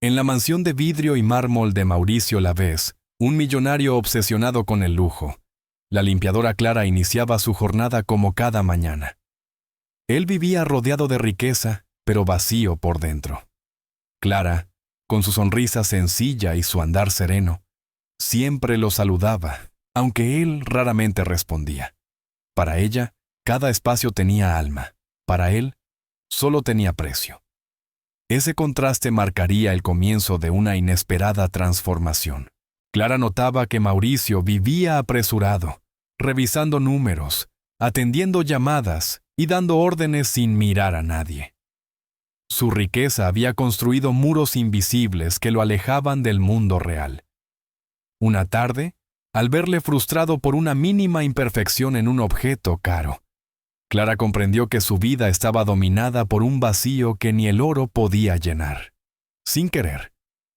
En la mansión de vidrio y mármol de Mauricio Lavés, un millonario obsesionado con el lujo, la limpiadora Clara iniciaba su jornada como cada mañana. Él vivía rodeado de riqueza, pero vacío por dentro. Clara, con su sonrisa sencilla y su andar sereno, siempre lo saludaba, aunque él raramente respondía. Para ella, cada espacio tenía alma. Para él, solo tenía precio. Ese contraste marcaría el comienzo de una inesperada transformación. Clara notaba que Mauricio vivía apresurado, revisando números, atendiendo llamadas y dando órdenes sin mirar a nadie. Su riqueza había construido muros invisibles que lo alejaban del mundo real. Una tarde, al verle frustrado por una mínima imperfección en un objeto caro, Clara comprendió que su vida estaba dominada por un vacío que ni el oro podía llenar. Sin querer,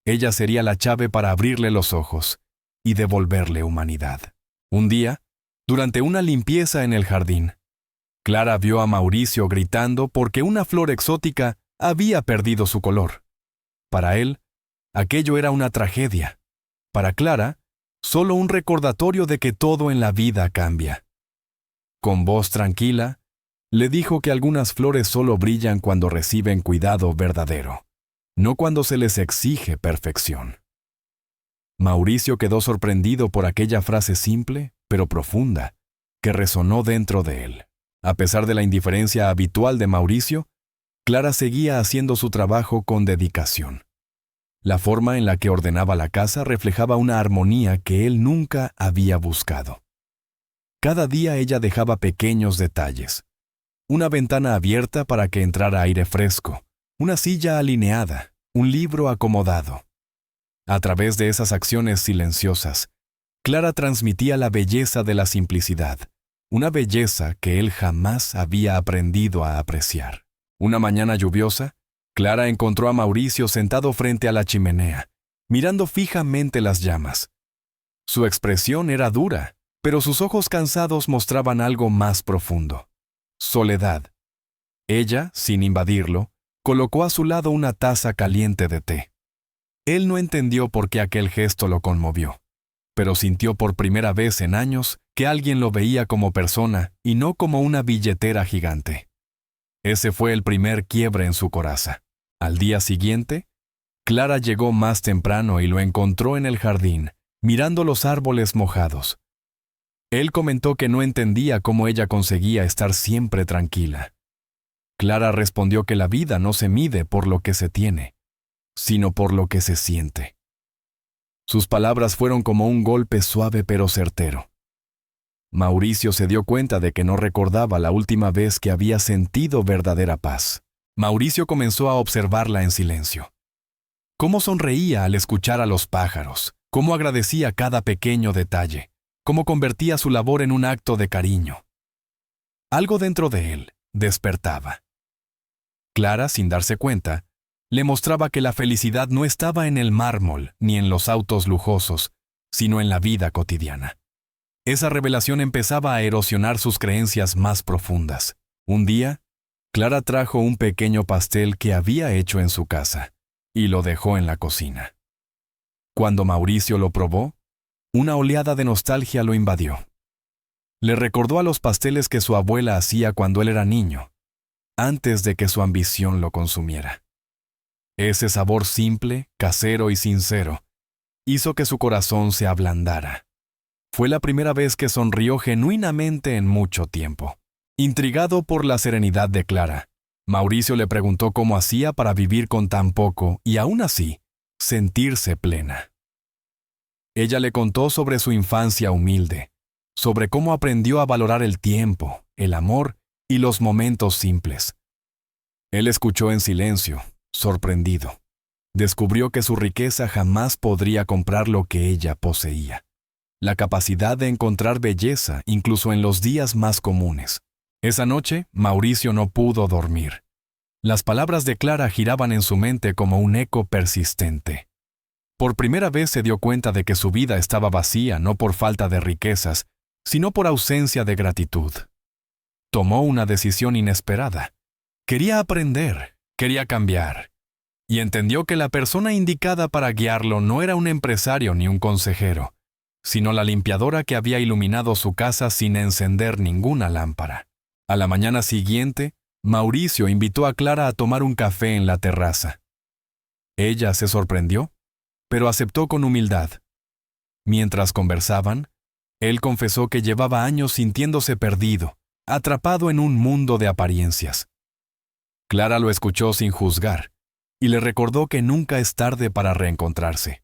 ella sería la llave para abrirle los ojos y devolverle humanidad. Un día, durante una limpieza en el jardín, Clara vio a Mauricio gritando porque una flor exótica había perdido su color. Para él, aquello era una tragedia. Para Clara, solo un recordatorio de que todo en la vida cambia. Con voz tranquila, le dijo que algunas flores solo brillan cuando reciben cuidado verdadero, no cuando se les exige perfección. Mauricio quedó sorprendido por aquella frase simple, pero profunda, que resonó dentro de él. A pesar de la indiferencia habitual de Mauricio, Clara seguía haciendo su trabajo con dedicación. La forma en la que ordenaba la casa reflejaba una armonía que él nunca había buscado. Cada día ella dejaba pequeños detalles. Una ventana abierta para que entrara aire fresco, una silla alineada, un libro acomodado. A través de esas acciones silenciosas, Clara transmitía la belleza de la simplicidad, una belleza que él jamás había aprendido a apreciar. Una mañana lluviosa, Clara encontró a Mauricio sentado frente a la chimenea, mirando fijamente las llamas. Su expresión era dura, pero sus ojos cansados mostraban algo más profundo: soledad. Ella, sin invadirlo, colocó a su lado una taza caliente de té. Él no entendió por qué aquel gesto lo conmovió, pero sintió por primera vez en años que alguien lo veía como persona y no como una billetera gigante. Ese fue el primer quiebre en su coraza. Al día siguiente, Clara llegó más temprano y lo encontró en el jardín, mirando los árboles mojados. Él comentó que no entendía cómo ella conseguía estar siempre tranquila. Clara respondió que la vida no se mide por lo que se tiene, sino por lo que se siente. Sus palabras fueron como un golpe suave pero certero. Mauricio se dio cuenta de que no recordaba la última vez que había sentido verdadera paz. Mauricio comenzó a observarla en silencio. Cómo sonreía al escuchar a los pájaros, cómo agradecía cada pequeño detalle, cómo convertía su labor en un acto de cariño. Algo dentro de él despertaba. Clara, sin darse cuenta, le mostraba que la felicidad no estaba en el mármol ni en los autos lujosos, sino en la vida cotidiana. Esa revelación empezaba a erosionar sus creencias más profundas. Un día, Clara trajo un pequeño pastel que había hecho en su casa y lo dejó en la cocina. Cuando Mauricio lo probó, una oleada de nostalgia lo invadió. Le recordó a los pasteles que su abuela hacía cuando él era niño, antes de que su ambición lo consumiera. Ese sabor simple, casero y sincero hizo que su corazón se ablandara. Fue la primera vez que sonrió genuinamente en mucho tiempo. Intrigado por la serenidad de Clara, Mauricio le preguntó cómo hacía para vivir con tan poco y aún así sentirse plena. Ella le contó sobre su infancia humilde, sobre cómo aprendió a valorar el tiempo, el amor y los momentos simples. Él escuchó en silencio, sorprendido. Descubrió que su riqueza jamás podría comprar lo que ella poseía: la capacidad de encontrar belleza incluso en los días más comunes. Esa noche, Mauricio no pudo dormir. Las palabras de Clara giraban en su mente como un eco persistente. Por primera vez se dio cuenta de que su vida estaba vacía no por falta de riquezas, sino por ausencia de gratitud. Tomó una decisión inesperada. Quería aprender, quería cambiar. y entendió que la persona indicada para guiarlo no era un empresario ni un consejero, sino la limpiadora que había iluminado su casa sin encender ninguna lámpara. A la mañana siguiente, Mauricio invitó a Clara a tomar un café en la terraza. Ella se sorprendió, pero aceptó con humildad. Mientras conversaban, él confesó que llevaba años sintiéndose perdido, atrapado en un mundo de apariencias. Clara lo escuchó sin juzgar y le recordó que nunca es tarde para reencontrarse.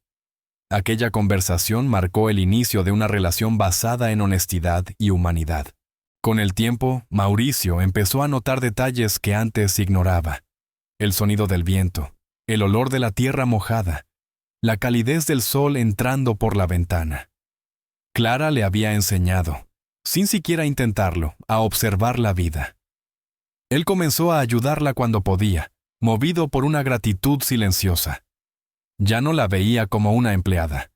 Aquella conversación marcó el inicio de una relación basada en honestidad y humanidad. Con el tiempo, Mauricio empezó a notar detalles que antes ignoraba: el sonido del viento, el olor de la tierra mojada, la calidez del sol entrando por la ventana. Clara le había enseñado, sin siquiera intentarlo, a observar la vida. Él comenzó a ayudarla cuando podía, movido por una gratitud silenciosa. Ya no la veía como una empleada,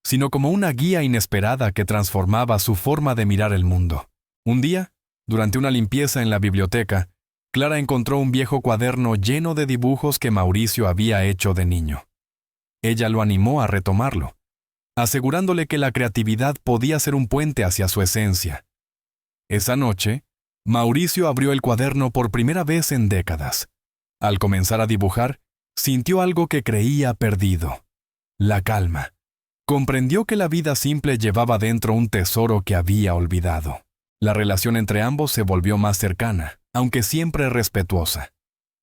sino como una guía inesperada que transformaba su forma de mirar el mundo. Un día, durante una limpieza en la biblioteca, Clara encontró un viejo cuaderno lleno de dibujos que Mauricio había hecho de niño. Ella lo animó a retomarlo, asegurándole que la creatividad podía ser un puente hacia su esencia. Esa noche, Mauricio abrió el cuaderno por primera vez en décadas. Al comenzar a dibujar, sintió algo que creía perdido: la calma. Comprendió que la vida simple llevaba dentro un tesoro que había olvidado. La relación entre ambos se volvió más cercana, aunque siempre respetuosa.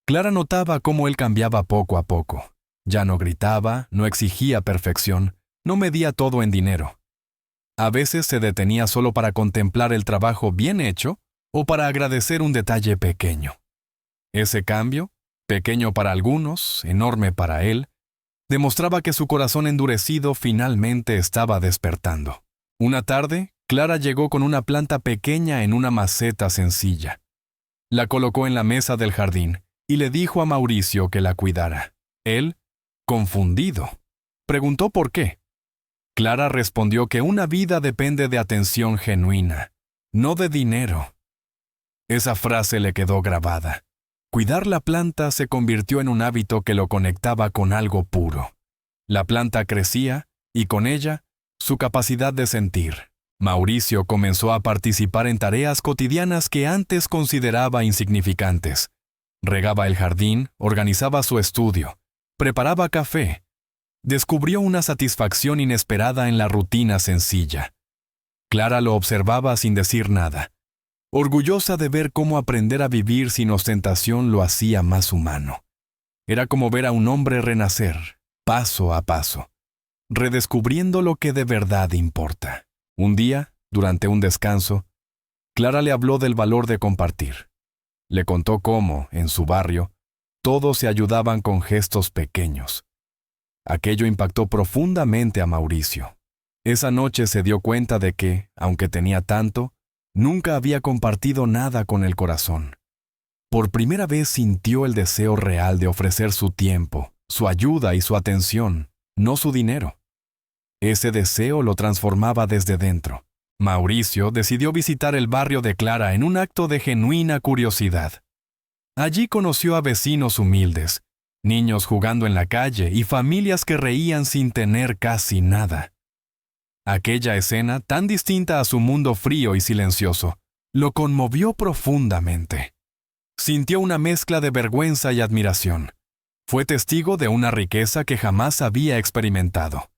Clara notaba cómo él cambiaba poco a poco. Ya no gritaba, no exigía perfección, no medía todo en dinero. A veces se detenía solo para contemplar el trabajo bien hecho o para agradecer un detalle pequeño. Ese cambio, pequeño para algunos, enorme para él, demostraba que su corazón endurecido finalmente estaba despertando. Una tarde, Clara llegó con una planta pequeña en una maceta sencilla. La colocó en la mesa del jardín y le dijo a Mauricio que la cuidara. Él, confundido, preguntó por qué. Clara respondió que una vida depende de atención genuina, no de dinero. Esa frase le quedó grabada. Cuidar la planta se convirtió en un hábito que lo conectaba con algo puro. La planta crecía, y con ella, su capacidad de sentir. Mauricio comenzó a participar en tareas cotidianas que antes consideraba insignificantes. Regaba el jardín, organizaba su estudio, preparaba café. Descubrió una satisfacción inesperada en la rutina sencilla. Clara lo observaba sin decir nada, orgullosa de ver cómo aprender a vivir sin ostentación lo hacía más humano. Era como ver a un hombre renacer, paso a paso, redescubriendo lo que de verdad importa. Un día, durante un descanso, Clara le habló del valor de compartir. Le contó cómo, en su barrio, todos se ayudaban con gestos pequeños. Aquello impactó profundamente a Mauricio. Esa noche se dio cuenta de que, aunque tenía tanto, nunca había compartido nada con el corazón. Por primera vez sintió el deseo real de ofrecer su tiempo, su ayuda y su atención, no su dinero. Ese deseo lo transformaba desde dentro. Mauricio decidió visitar el barrio de Clara en un acto de genuina curiosidad. Allí conoció a vecinos humildes, niños jugando en la calle y familias que reían sin tener casi nada. Aquella escena, tan distinta a su mundo frío y silencioso, lo conmovió profundamente. Sintió una mezcla de vergüenza y admiración. Fue testigo de una riqueza que jamás había experimentado: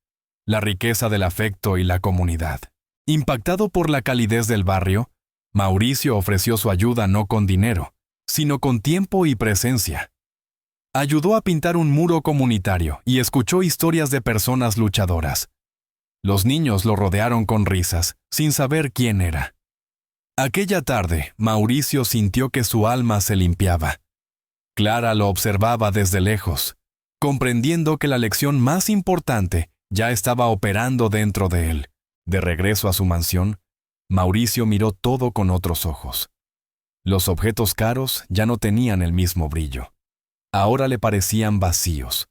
la riqueza del afecto y la comunidad. Impactado por la calidez del barrio, Mauricio ofreció su ayuda no con dinero, sino con tiempo y presencia. Ayudó a pintar un muro comunitario y escuchó historias de personas luchadoras. Los niños lo rodearon con risas, sin saber quién era. Aquella tarde, Mauricio sintió que su alma se limpiaba. Clara lo observaba desde lejos, comprendiendo que la lección más importante ya estaba operando dentro de él. De regreso a su mansión, Mauricio miró todo con otros ojos. Los objetos caros ya no tenían el mismo brillo. Ahora le parecían vacíos,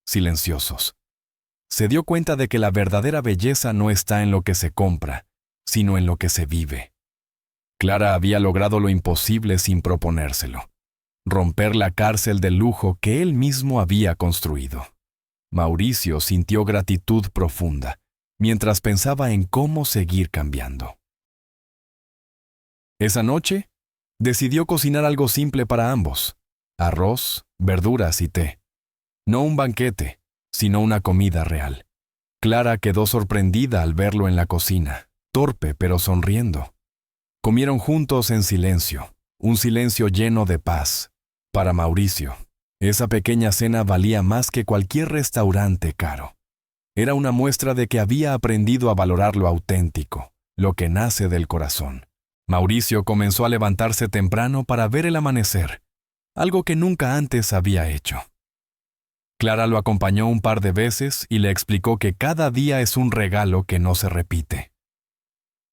silenciosos. Se dio cuenta de que la verdadera belleza no está en lo que se compra, sino en lo que se vive. Clara había logrado lo imposible sin proponérselo. romper la cárcel del lujo que él mismo había construido. Mauricio sintió gratitud profunda, mientras pensaba en cómo seguir cambiando. Esa noche, decidió cocinar algo simple para ambos: arroz, verduras y té. No un banquete, sino una comida real. Clara quedó sorprendida al verlo en la cocina, torpe pero sonriendo. Comieron juntos en silencio, un silencio lleno de paz. Para Mauricio, esa pequeña cena valía más que cualquier restaurante caro. Era una muestra de que había aprendido a valorar lo auténtico, lo que nace del corazón. Mauricio comenzó a levantarse temprano para ver el amanecer, algo que nunca antes había hecho. Clara lo acompañó un par de veces y le explicó que cada día es un regalo que no se repite.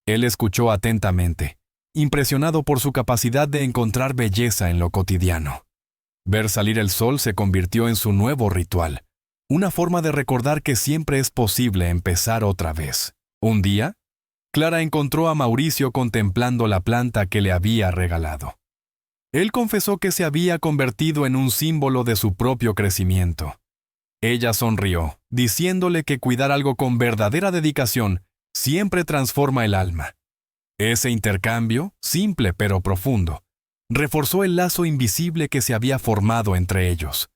Él escuchó atentamente, impresionado por su capacidad de encontrar belleza en lo cotidiano. Ver salir el sol se convirtió en su nuevo ritual, una forma de recordar que siempre es posible empezar otra vez. Un día, Clara encontró a Mauricio contemplando la planta que le había regalado. Él confesó que se había convertido en un símbolo de su propio crecimiento. Ella sonrió, diciéndole que cuidar algo con verdadera dedicación siempre transforma el alma. Ese intercambio, simple pero profundo, reforzó el lazo invisible que se había formado entre ellos.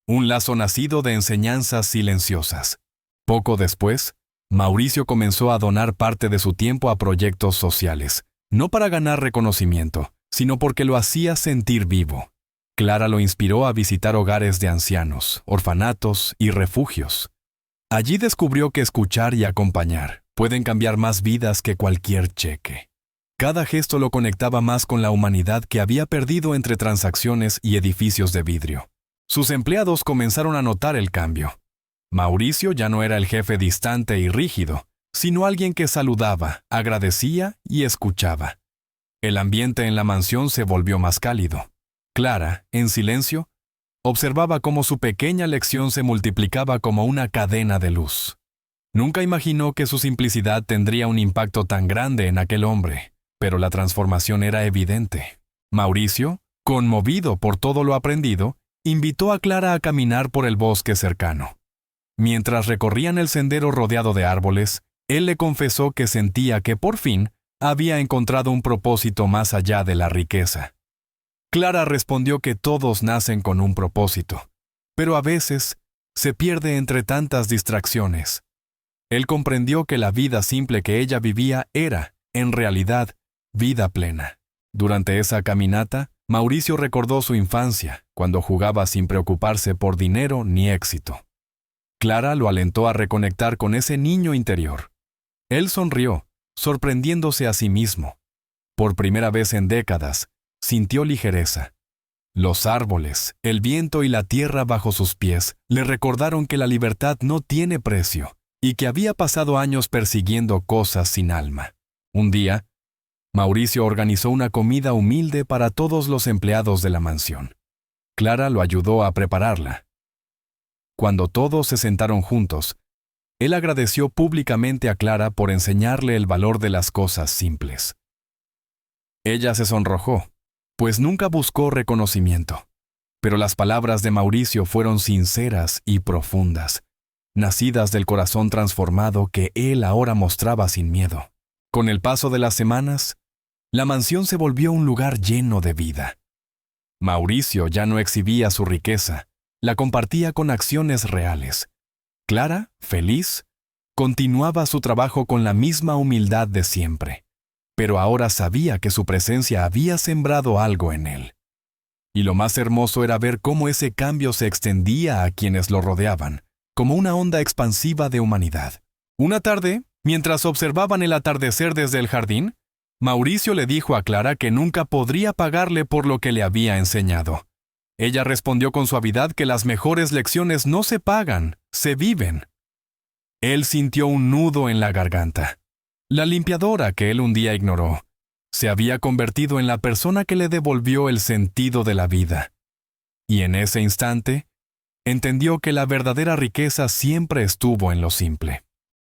Un lazo nacido de enseñanzas silenciosas. Poco después, Mauricio comenzó a donar parte de su tiempo a proyectos sociales, no para ganar reconocimiento, sino porque lo hacía sentir vivo. Clara lo inspiró a visitar hogares de ancianos, orfanatos y refugios. Allí descubrió que escuchar y acompañar pueden cambiar más vidas que cualquier cheque. Cada gesto lo conectaba más con la humanidad que había perdido entre transacciones y edificios de vidrio. Sus empleados comenzaron a notar el cambio. Mauricio ya no era el jefe distante y rígido, sino alguien que saludaba, agradecía y escuchaba. El ambiente en la mansión se volvió más cálido. Clara, en silencio, observaba cómo su pequeña lección se multiplicaba como una cadena de luz. Nunca imaginó que su simplicidad tendría un impacto tan grande en aquel hombre, pero la transformación era evidente. Mauricio, conmovido por todo lo aprendido, invitó a Clara a caminar por el bosque cercano. Mientras recorrían el sendero rodeado de árboles, él le confesó que sentía que por fin había encontrado un propósito más allá de la riqueza. Clara respondió que todos nacen con un propósito, pero a veces se pierde entre tantas distracciones. Él comprendió que la vida simple que ella vivía era, en realidad, vida plena. Durante esa caminata, Mauricio recordó su infancia, cuando jugaba sin preocuparse por dinero ni éxito. Clara lo alentó a reconectar con ese niño interior. Él sonrió, sorprendiéndose a sí mismo. Por primera vez en décadas, sintió ligereza. Los árboles, el viento y la tierra bajo sus pies le recordaron que la libertad no tiene precio y que había pasado años persiguiendo cosas sin alma. Un día, Mauricio organizó una comida humilde para todos los empleados de la mansión. Clara lo ayudó a prepararla. Cuando todos se sentaron juntos, él agradeció públicamente a Clara por enseñarle el valor de las cosas simples. Ella se sonrojó, pues nunca buscó reconocimiento. Pero las palabras de Mauricio fueron sinceras y profundas, nacidas del corazón transformado que él ahora mostraba sin miedo. Con el paso de las semanas, la mansión se volvió un lugar lleno de vida. Mauricio ya no exhibía su riqueza, la compartía con acciones reales. Clara, feliz, continuaba su trabajo con la misma humildad de siempre, pero ahora sabía que su presencia había sembrado algo en él. Y lo más hermoso era ver cómo ese cambio se extendía a quienes lo rodeaban, como una onda expansiva de humanidad. Una tarde, mientras observaban el atardecer desde el jardín, Mauricio le dijo a Clara que nunca podría pagarle por lo que le había enseñado. Ella respondió con suavidad que las mejores lecciones no se pagan, se viven. Él sintió un nudo en la garganta. La limpiadora que él un día ignoró se había convertido en la persona que le devolvió el sentido de la vida. Y en ese instante, entendió que la verdadera riqueza siempre estuvo en lo simple.